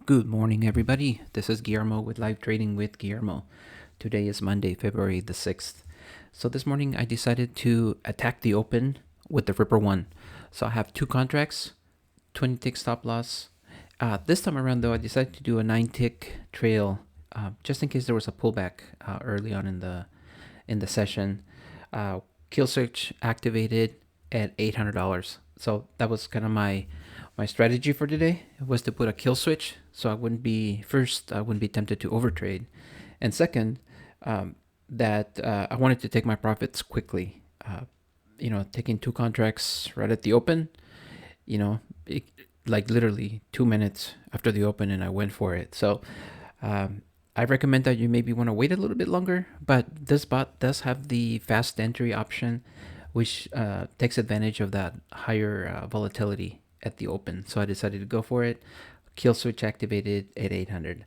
Good morning, everybody. This is Guillermo with Live Trading with Guillermo. Today is Monday, February the 6th. So this morning I decided to attack the open with the RipperOne. So I have two contracts, 20 tick stop loss. This time around though, I decided to do a 9 tick trail just in case there was a pullback early on in the session. Kill switch activated at $800. So that was kind of my strategy for today, was to put a kill switch so I wouldn't be tempted to overtrade, and second, that I wanted to take my profits quickly. Taking two contracts right at the open, like literally 2 minutes after the open, and I went for it. So I recommend that you maybe want to wait a little bit longer, but this bot does have the fast entry option, which takes advantage of that higher volatility at the open. So I decided to go for it. Kill switch activated at 800.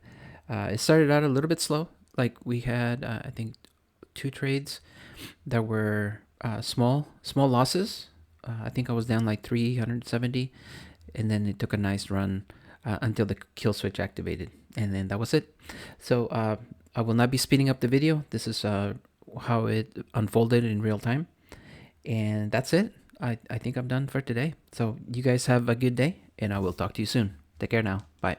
It started out a little bit slow. Like we had, I think, two trades that were small losses. I think I was down like 370, and then it took a nice run until the kill switch activated, and then that was it. So I will not be speeding up the video. This is how it unfolded in real time, and that's it. I think I'm done for today. So you guys have a good day, and I will talk to you soon. Take care now. Bye.